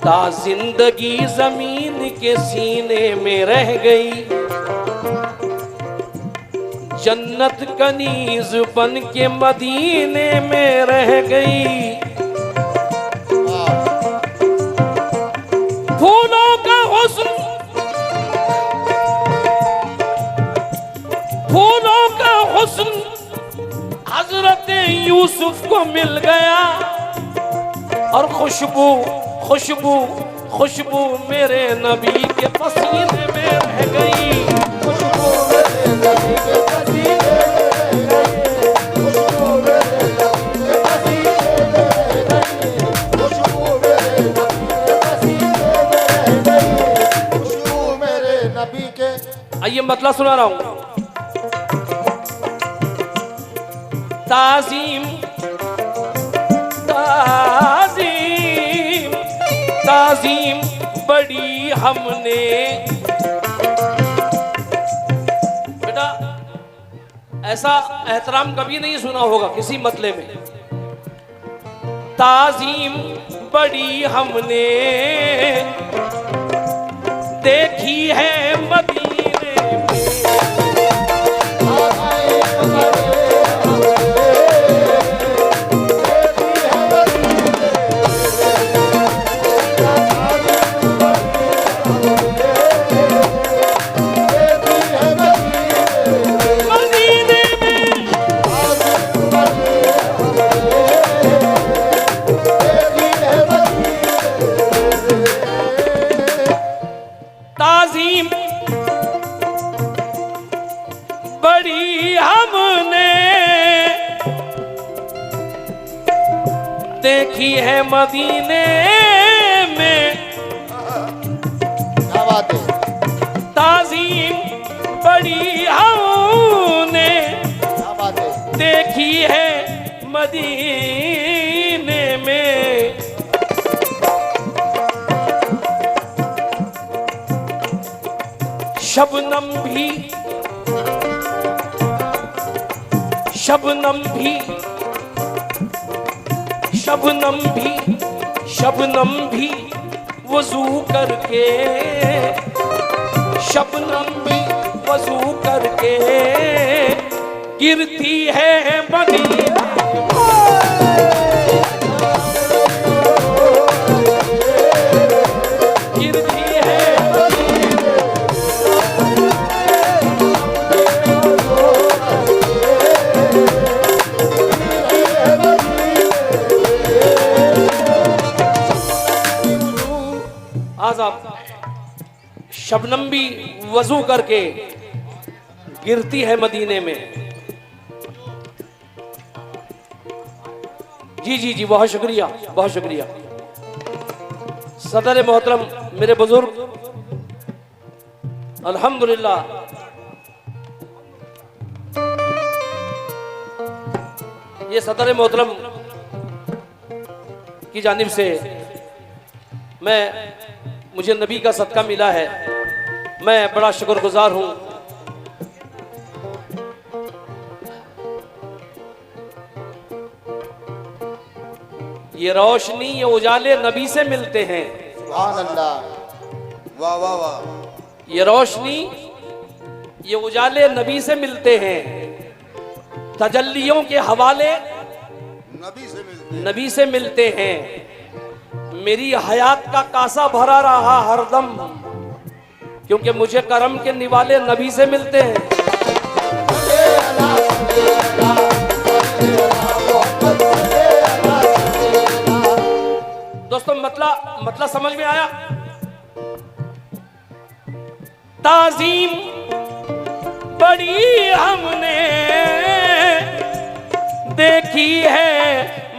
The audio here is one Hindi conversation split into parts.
ता जिंदगी जमीन के सीने में रह गई, जन्नत कनीज बन के मदीने में रह गई। फूलों का हुस्न, फूलों का हुस्न हजरत यूसुफ को मिल गया, और खुशबू खुशबू खुशबू मेरे नबी के पसीने में रह गई। खुशबू मेरे नबी के पसीने में रह गई, खुशबू मेरे नबी के पसीने में रह गई, खुशबू मेरे नबी के पसीने में रह गई, खुशबू मेरे नबी के। आइए मतलब सुना रहा हूं। ताज़ीम ताज़ीम ताज़ीम बड़ी हमने, बेटा ऐसा एहतराम कभी नहीं सुना होगा किसी मतले में। ताज़ीम बड़ी हमने देखी है मदीने में, ताज़ीम बड़ी हमने देखी है मदीने में। क्या बात है? ताज़ीम बड़ी हमने क्या बात है? देखी है मदीने में। शबनम भी शबनम भी शबनम भी शबनम भी वजू करके, शबनम भी वजू करके गिरती है मदीने शबनम भी वजू करके गिरती है मदीने में। जी जी जी, बहुत शुक्रिया बहुत शुक्रिया। सदर मोहतरम मेरे बुजुर्ग, अल्हम्दुलिल्लाह ये सदर मोहतरम की जानिब से मुझे नबी का सदका मिला है, मैं बड़ा शुक्रगुजार हूं। ये रोशनी ये उजाले नबी से मिलते हैं। सुभान अल्लाह, वाह वाह वाह। ये रोशनी ये उजाले नबी से मिलते हैं, तजल्लियों के हवाले नबी से मिलते हैं। मेरी हयात का कासा भरा रहा हरदम, क्योंकि मुझे करम के निवाले नबी से मिलते हैं। दोस्तों मतलब समझ में आया? ताज़ीम बड़ी हमने देखी है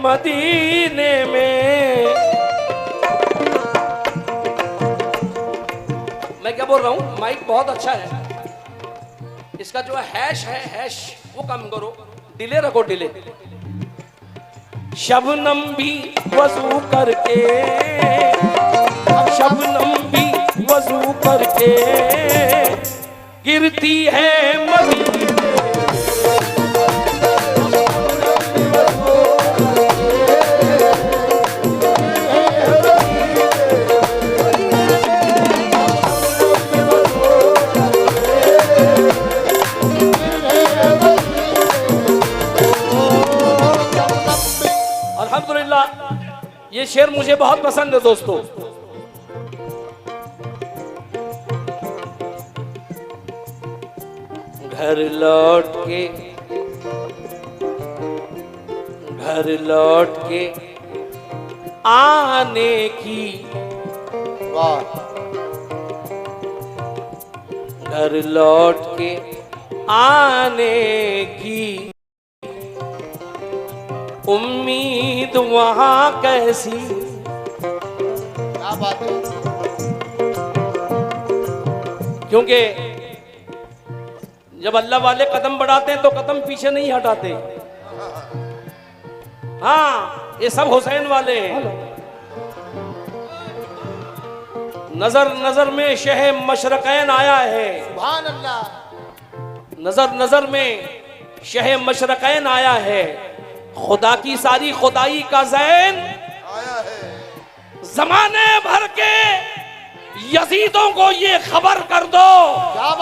मदीने में। मैं क्या बोल रहा हूं, माइक बहुत अच्छा है, इसका जो हैश है हैश वो कम करो, डिले रखो डिले। शबनम भी वजू करके, शबनम भी वजू करके गिरती है मदीने। ये शेर मुझे बहुत पसंद है दोस्तों। घर लौट के आने की, घर लौट के आने की उम्मीद वहां कैसी। क्या बात है। क्योंकि जब अल्लाह वाले कदम बढ़ाते हैं तो कदम पीछे नहीं हटाते। हाँ, ये सब हुसैन वाले हैं। नजर नजर में शह मशरकैन आया है, सुभान अल्लाह। नजर नजर में शह मशरकैन आया है, खुदा की सारी खुदाई का ज़ैन आया है। जमाने भर के यजीदों को ये खबर कर दो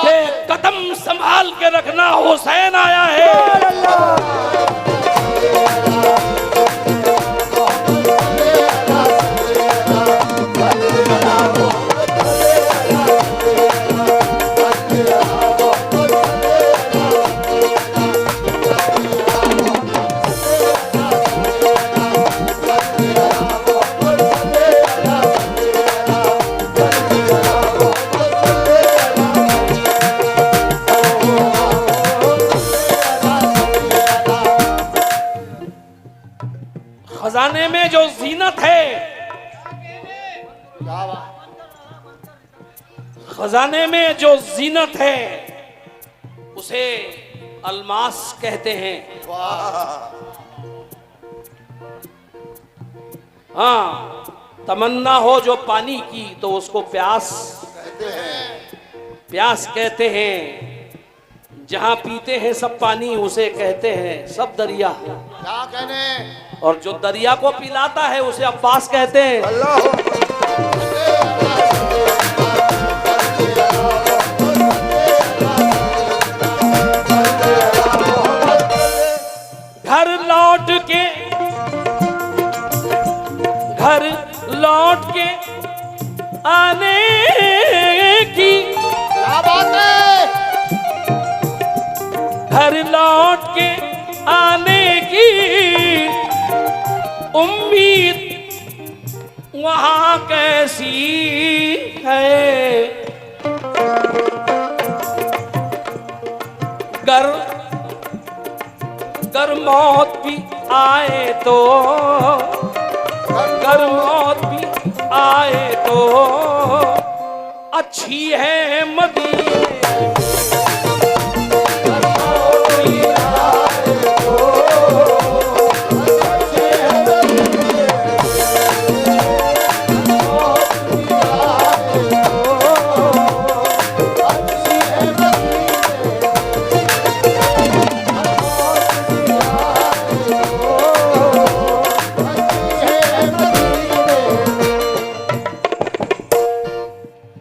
कि कदम संभाल के रखना, हुसैन आया है। खजाने में जो जीनत है, खजाने में जो जीनत है उसे अलमास कहते हैं। हाँ, तमन्ना हो जो पानी की तो उसको प्यास कहते हैं। जहां पीते हैं सब पानी उसे कहते हैं सब दरिया। क्या कहने। और जो दरिया को पिलाता है उसे अब्बास कहते हैं। घर लौट के आने की, क्या बात है। घर लौट के आने की उम्मीद वहां कैसी है। गर मौत भी आए तो, गर मौत भी आए तो अच्छी है मदीने।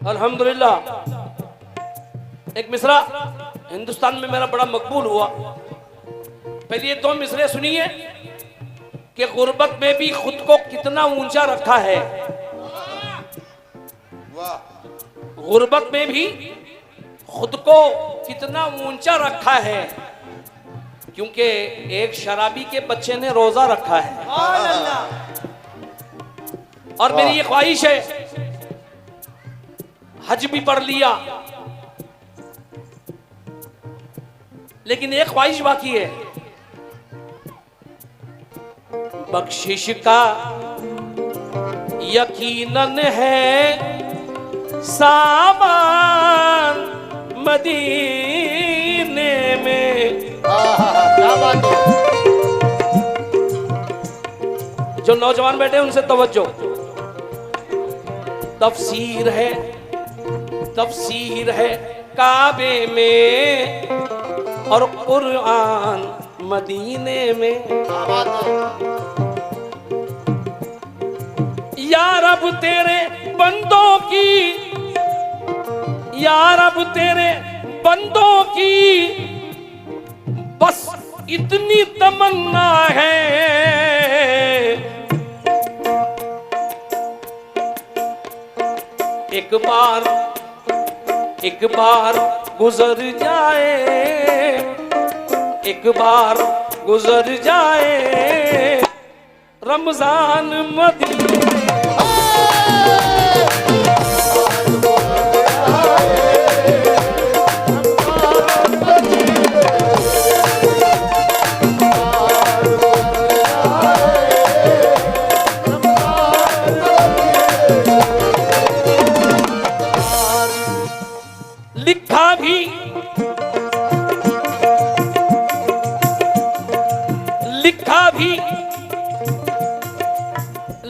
अल्हम्दुलिल्लाह, एक मिसरा हिंदुस्तान में मेरा बड़ा मकबूल हुआ। पहले ये 2 मिसरे सुनिए कि गुर्बत में भी खुद को कितना ऊंचा रखा है। गुर्बत में भी खुद को कितना ऊंचा रखा है, क्योंकि एक शराबी के बच्चे ने रोजा रखा है। और मेरी ये ख्वाहिश है, हज भी पढ़ लिया, लेकिन एक ख्वाहिश बाकी है। बख्शिश का यकीनन है सामान मदीने में। क्या बात है। जो नौजवान बैठे उनसे तवज्जो। तफसीर है काबे में और कुरान मदीने में। या रब तेरे बंदों की, या रब तेरे बंदों की बस इतनी तमन्ना है एक बार गुजर जाए, एक बार गुजर जाए रमजान मदीने।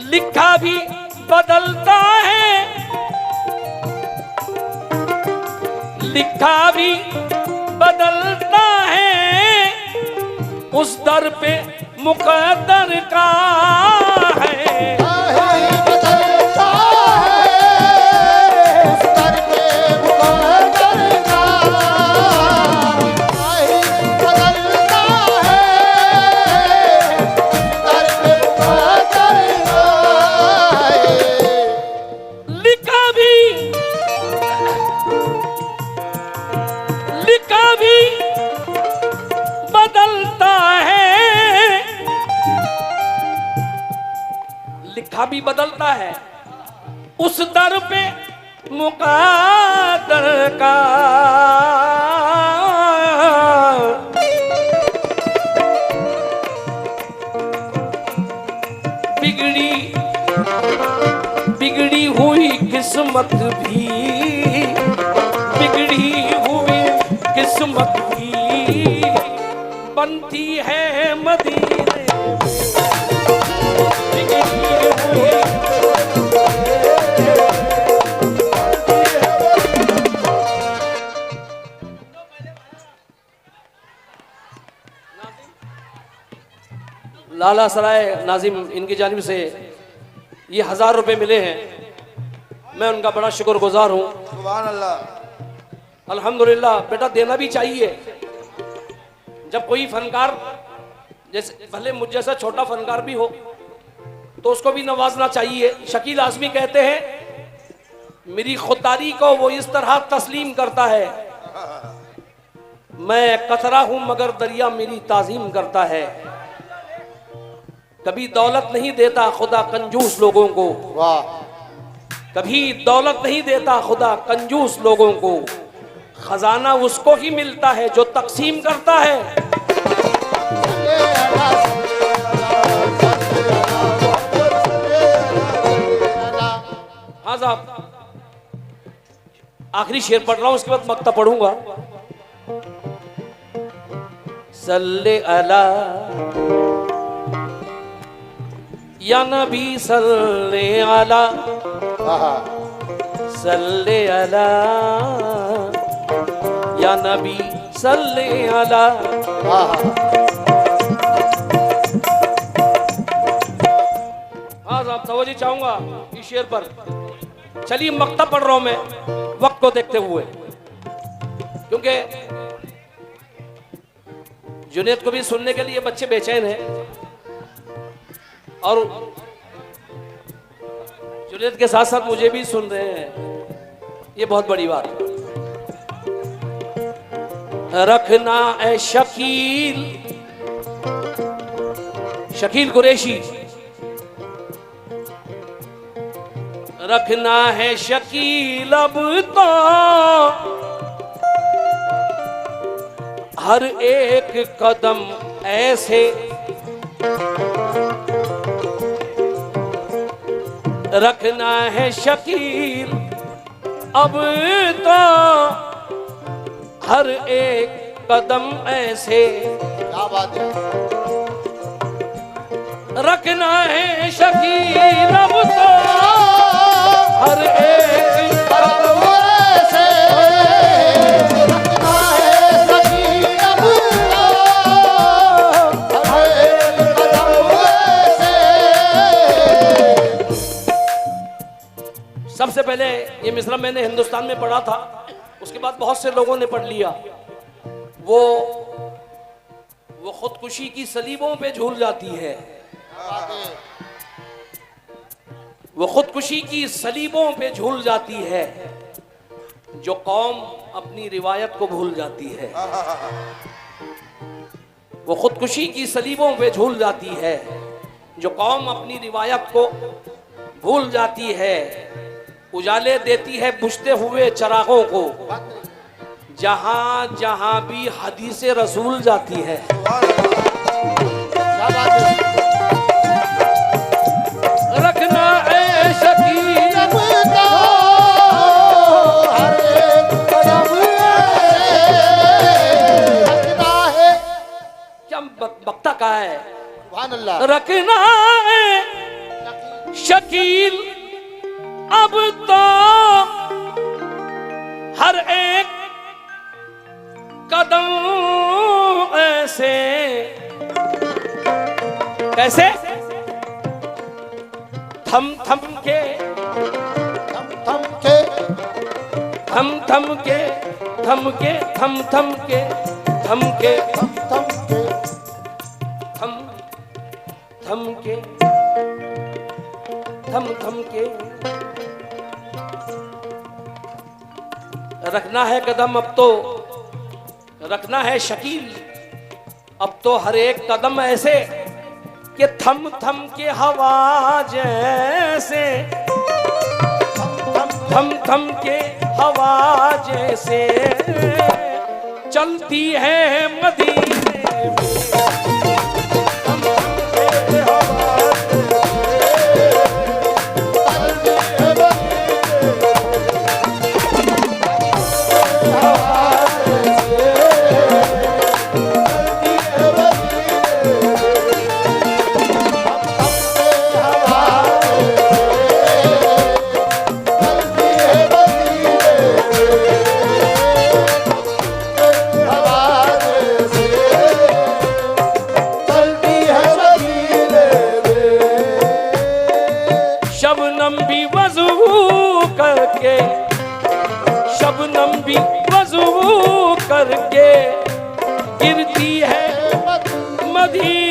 लिखा भी बदलता है, लिखा भी बदलता है, उस दर पे मुकद्दर का है। लिखा भी बदलता है, उस दर पे मुकद्दर का। बिगड़ी हुई किस्मत भी, बिगड़ी हुई किस्मत भी बनती है मदीने में। लाला सराय नाजिम इनकी जानिब से ये 1000 रुपए मिले हैं, मैं उनका बड़ा शुक्रगुजार हूँ। सुभान अल्लाह। अल्हम्दुलिल्लाह। बेटा देना भी चाहिए, जब कोई फनकार जैसे भले मुझ जैसा छोटा फनकार भी हो तो उसको भी नवाजना चाहिए। शकील आज़मी कहते हैं मेरी खुददारी को वो इस तरह तस्लीम करता है, मैं कतरा हूं मगर दरिया मेरी ताजीम करता है। कभी दौलत नहीं देता खुदा कंजूस लोगों को, वाह। कभी दौलत नहीं देता खुदा कंजूस लोगों को, खजाना उसको ही मिलता है जो तकसीम करता है। हाँ साहब, आखिरी शेर पढ़ रहा हूं, उसके बाद मक्ता पढ़ूंगा। सल्ले अला या नबी सल्ले अला, सल्ले अला या नबी सल्ले अला। हाँ साहब, तवज्जो चाहूंगा इस शेर पर। चलिए मक्ता पढ़ रहा हूं मैं वक्त को देखते हुए, क्योंकि जुनैद को भी सुनने के लिए बच्चे बेचैन हैं और जुनैद के साथ साथ मुझे भी सुन रहे हैं, ये बहुत बड़ी बात है। रखना ए शकील, शकील कुरैशी, रखना है शकील अब तो हर एक कदम ऐसे, रखना है शकील अब तो हर एक कदम ऐसे। क्या बात है। रखना है शकील अब तो हर एक कदम ऐसे, रखना है शकील अब तो हर एक कदम ऐसे। सबसे पहले ये मिसरा मैंने हिंदुस्तान में पढ़ा था, उसके बाद बहुत से लोगों ने पढ़ लिया। वो खुदकुशी की सलीबों पे झूल जाती है, वो खुदकुशी की सलीबों पे झूल जाती है जो कौम अपनी रिवायत को भूल जाती है। वो खुदकुशी की सलीबों पे झूल जाती है जो कौम अपनी रिवायत को भूल जाती है। उजाले देती है बुझते हुए चरागों को, जहां जहां भी हदीसे रसूल जाती है। क्या बात है। रखना है शकील का हर एक कदम रखना है। क्या बकता का है। सुभान अल्लाह। रखना है शकील अब तो हर एक कदम ऐसे। कैसे? थम थम के थम थम के थम थम के थम के थम थम के थम के थम थम के थम थम के थम थम के रखना है कदम अब तो, रखना है शकील अब तो हर एक कदम ऐसे कि थम थम के हवा जैसे। थम थम के हवा जैसे चलती है मदीने में। थम थम के हवा शबनम भी वजू करके, शबनम भी वजू करके गिरती है मदीने